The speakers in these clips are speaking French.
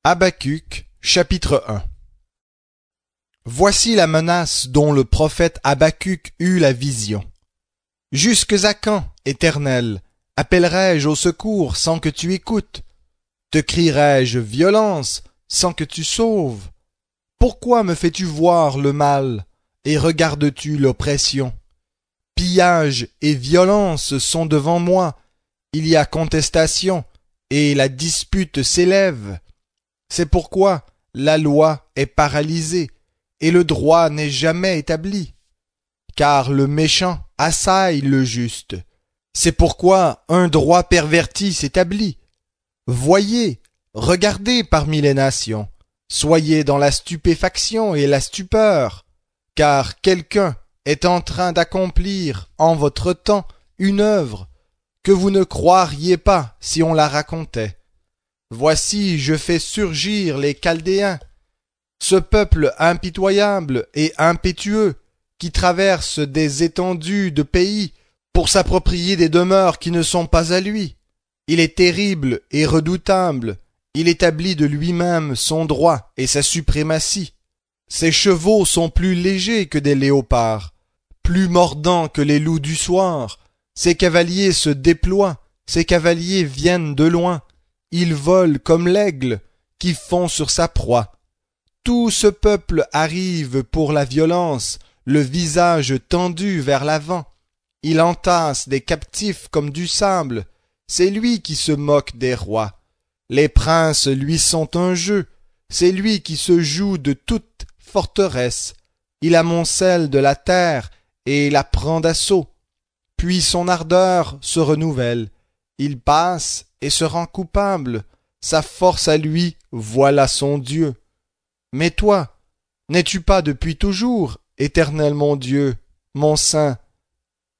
Habacuc, chapitre 1. Voici la menace dont le prophète Habacuc eut la vision. Jusques à quand, Éternel, appellerai-je au secours sans que tu écoutes? Te crierai-je violence sans que tu sauves? Pourquoi me fais-tu voir le mal et regardes-tu l'oppression? Pillage et violence sont devant moi, il y a contestation et la dispute s'élève. C'est pourquoi la loi est paralysée et le droit n'est jamais établi. Car le méchant assaille le juste. C'est pourquoi un droit perverti s'établit. Voyez, regardez parmi les nations, soyez dans la stupéfaction et la stupeur, car quelqu'un est en train d'accomplir en votre temps une œuvre que vous ne croiriez pas si on la racontait. Voici, je fais surgir les Chaldéens, ce peuple impitoyable et impétueux qui traverse des étendues de pays pour s'approprier des demeures qui ne sont pas à lui. Il est terrible et redoutable, il établit de lui-même son droit et sa suprématie. Ses chevaux sont plus légers que des léopards, plus mordants que les loups du soir. Ses cavaliers se déploient, ses cavaliers viennent de loin. Ils volent comme l'aigle qui fond sur sa proie. Tout ce peuple arrive pour la violence, le visage tendu vers l'avant. Il entasse des captifs comme du sable. C'est lui qui se moque des rois. Les princes lui sont un jeu. C'est lui qui se joue de toute forteresse. Il amoncelle de la terre et la prend d'assaut. Puis son ardeur se renouvelle. Il passe et se rend coupable. Sa force à lui, voilà son Dieu. Mais toi, n'es-tu pas depuis toujours, Éternel mon Dieu, mon Saint?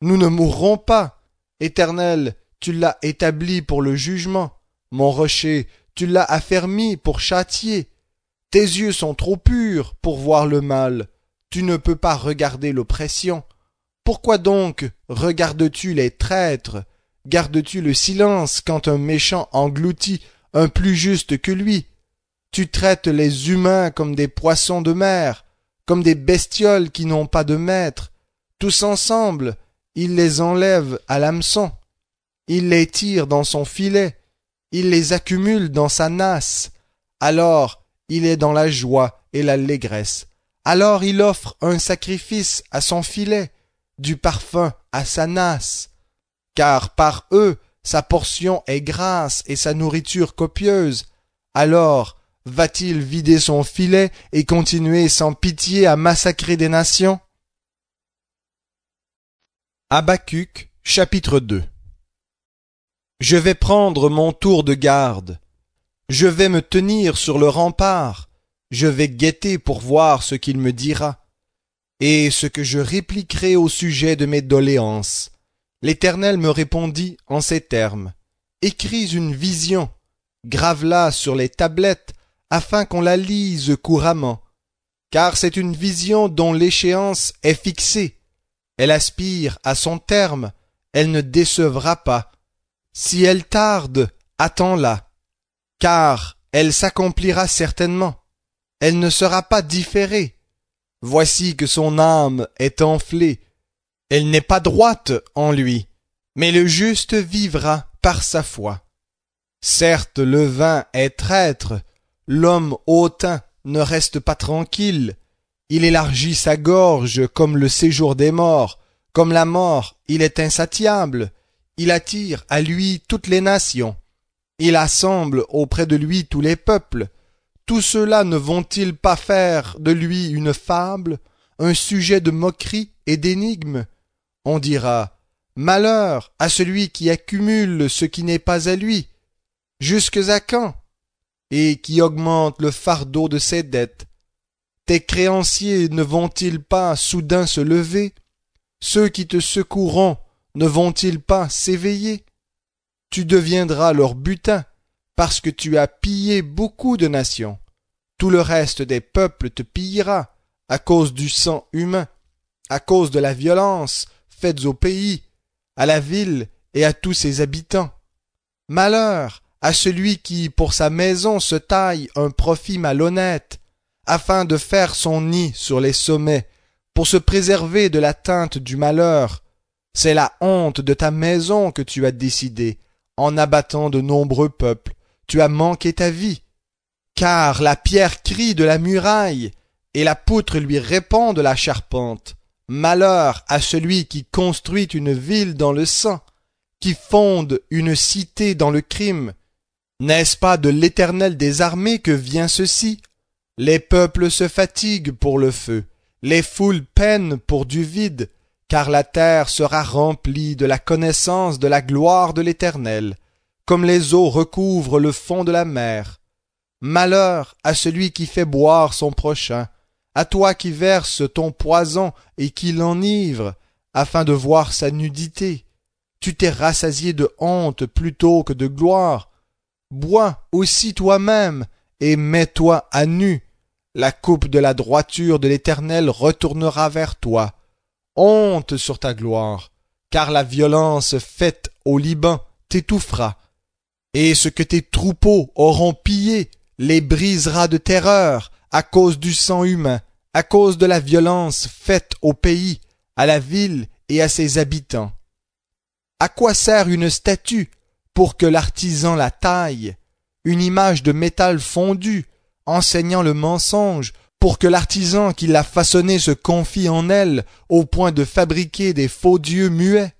Nous ne mourrons pas. Éternel, tu l'as établi pour le jugement. Mon rocher, tu l'as affermi pour châtier. Tes yeux sont trop purs pour voir le mal. Tu ne peux pas regarder l'oppression. Pourquoi donc regardes-tu les traîtres? Gardes-tu le silence quand un méchant engloutit un plus juste que lui? Tu traites les humains comme des poissons de mer, comme des bestioles qui n'ont pas de maître. Tous ensemble, il les enlève à l'hameçon. Il les tire dans son filet. Il les accumule dans sa nasse. Alors, il est dans la joie et l'allégresse. Alors il offre un sacrifice à son filet, du parfum à sa nasse. Car par eux, sa portion est grasse et sa nourriture copieuse. Alors, va-t-il vider son filet et continuer sans pitié à massacrer des nations? Habacuc, chapitre 2. Je vais prendre mon tour de garde. Je vais me tenir sur le rempart. Je vais guetter pour voir ce qu'il me dira, et ce que je répliquerai au sujet de mes doléances. L'Éternel me répondit en ces termes. Écris une vision, grave-la sur les tablettes, afin qu'on la lise couramment. Car c'est une vision dont l'échéance est fixée. Elle aspire à son terme, elle ne décevra pas. Si elle tarde, attends-la, car elle s'accomplira certainement. Elle ne sera pas différée. Voici que son âme est enflée. Elle n'est pas droite en lui, mais le juste vivra par sa foi. Certes, le vin est traître, l'homme hautain ne reste pas tranquille. Il élargit sa gorge comme le séjour des morts, comme la mort, il est insatiable. Il attire à lui toutes les nations. Il assemble auprès de lui tous les peuples. Tous ceux-là ne vont-ils pas faire de lui une fable, un sujet de moquerie et d'énigme? On dira, malheur à celui qui accumule ce qui n'est pas à lui. Jusques à quand? Et qui augmente le fardeau de ses dettes. Tes créanciers ne vont-ils pas soudain se lever? Ceux qui te secourront ne vont-ils pas s'éveiller? Tu deviendras leur butin, parce que tu as pillé beaucoup de nations. Tout le reste des peuples te pillera, à cause du sang humain, à cause de la violence faite au pays, à la ville et à tous ses habitants. Malheur à celui qui, pour sa maison, se taille un profit malhonnête, afin de faire son nid sur les sommets, pour se préserver de l'atteinte du malheur. C'est la honte de ta maison que tu as décidé, en abattant de nombreux peuples. Tu as manqué ta vie. Car la pierre crie de la muraille, et la poutre lui répond de la charpente. Malheur à celui qui construit une ville dans le sang, qui fonde une cité dans le crime. N'est-ce pas de l'Éternel des armées que vient ceci? Les peuples se fatiguent pour le feu, les foules peinent pour du vide, car la terre sera remplie de la connaissance de la gloire de l'Éternel, comme les eaux recouvrent le fond de la mer. Malheur à celui qui fait boire son prochain, à toi qui verses ton poison et qui l'enivre, afin de voir sa nudité. Tu t'es rassasié de honte plutôt que de gloire. Bois aussi toi-même, et mets-toi à nu. La coupe de la droiture de l'Éternel retournera vers toi. Honte sur ta gloire, car la violence faite au Liban t'étouffera. Et ce que tes troupeaux auront pillé les brisera de terreur à cause du sang humain, à cause de la violence faite au pays, à la ville et à ses habitants. À quoi sert une statue pour que l'artisan la taille, une image de métal fondu, enseignant le mensonge, pour que l'artisan qui l'a façonnée se confie en elle au point de fabriquer des faux dieux muets?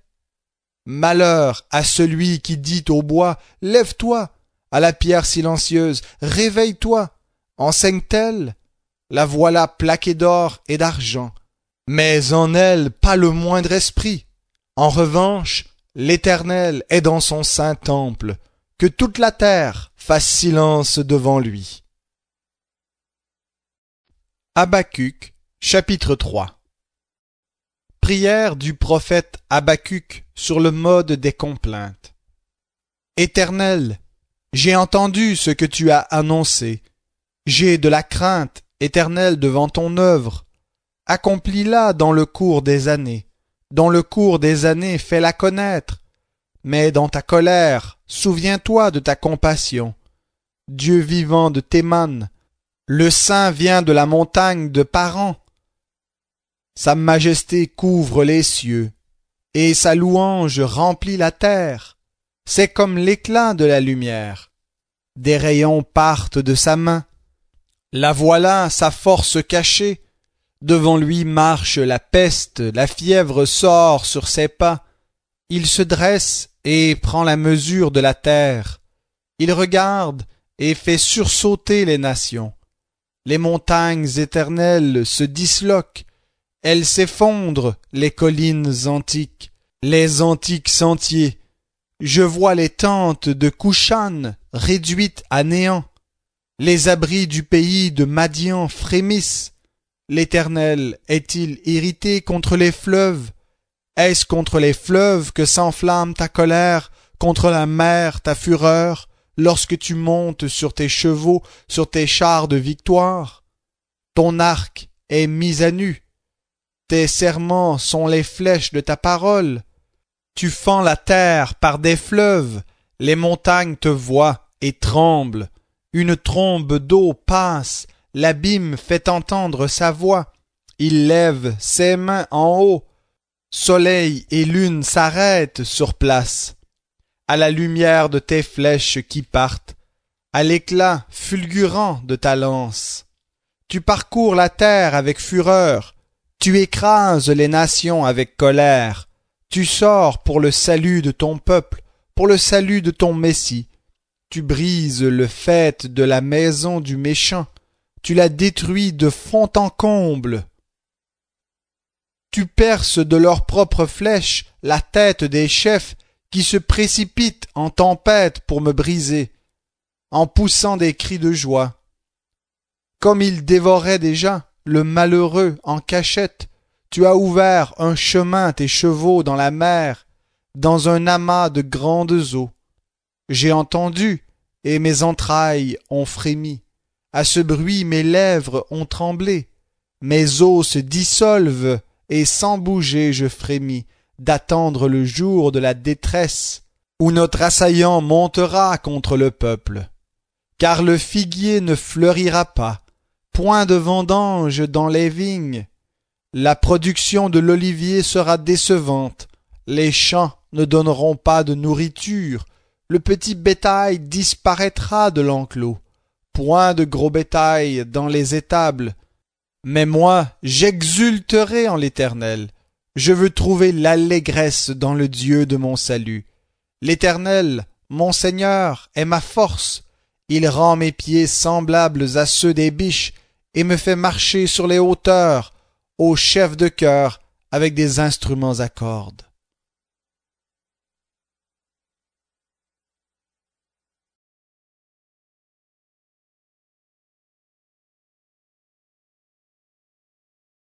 Malheur à celui qui dit au bois, lève-toi, à la pierre silencieuse, réveille-toi, enseigne-t-elle? La voilà plaquée d'or et d'argent, mais en elle pas le moindre esprit. En revanche, l'Éternel est dans son saint temple, que toute la terre fasse silence devant lui. Habacuc, chapitre 3. Prière du prophète Habacuc sur le mode des complaintes. Éternel, j'ai entendu ce que tu as annoncé. J'ai de la crainte, Éternel, devant ton œuvre. Accomplis-la dans le cours des années. Dans le cours des années, fais-la connaître. Mais dans ta colère, souviens-toi de ta compassion. Dieu vivant de Théman, le Saint vient de la montagne de Paran. Sa majesté couvre les cieux, et sa louange remplit la terre. C'est comme l'éclat de la lumière. Des rayons partent de sa main. La voilà, sa force cachée. Devant lui marche la peste, la fièvre sort sur ses pas. Il se dresse et prend la mesure de la terre. Il regarde et fait sursauter les nations. Les montagnes éternelles se disloquent. Elles s'effondrent, les collines antiques, les antiques sentiers. Je vois les tentes de Couchan réduites à néant. Les abris du pays de Madian frémissent. L'Éternel est-il irrité contre les fleuves? Est-ce contre les fleuves que s'enflamme ta colère, contre la mer ta fureur, lorsque tu montes sur tes chevaux, sur tes chars de victoire? Ton arc est mis à nu. Tes serments sont les flèches de ta parole. Tu fends la terre par des fleuves, les montagnes te voient et tremblent. Une trombe d'eau passe, l'abîme fait entendre sa voix. Il lève ses mains en haut. Soleil et lune s'arrêtent sur place. À la lumière de tes flèches qui partent, à l'éclat fulgurant de ta lance. Tu parcours la terre avec fureur, tu écrases les nations avec colère. Tu sors pour le salut de ton peuple, pour le salut de ton Messie. Tu brises le faîte de la maison du méchant, tu la détruis de fond en comble. Tu perces de leurs propres flèches la tête des chefs qui se précipitent en tempête pour me briser, en poussant des cris de joie. Comme ils dévoraient déjà le malheureux en cachette, tu as ouvert un chemin à tes chevaux dans la mer, dans un amas de grandes eaux. J'ai entendu, et mes entrailles ont frémi. À ce bruit mes lèvres ont tremblé. Mes os se dissolvent, et sans bouger je frémis, d'attendre le jour de la détresse. où notre assaillant montera contre le peuple. Car le figuier ne fleurira pas, point de vendange dans les vignes. La production de l'olivier sera décevante, les champs ne donneront pas de nourriture, le petit bétail disparaîtra de l'enclos, point de gros bétail dans les étables. Mais moi, j'exulterai en l'Éternel. Je veux trouver l'allégresse dans le Dieu de mon salut. L'Éternel, mon Seigneur, est ma force. Il rend mes pieds semblables à ceux des biches et me fait marcher sur les hauteurs, au chef de chœur avec des instruments à cordes.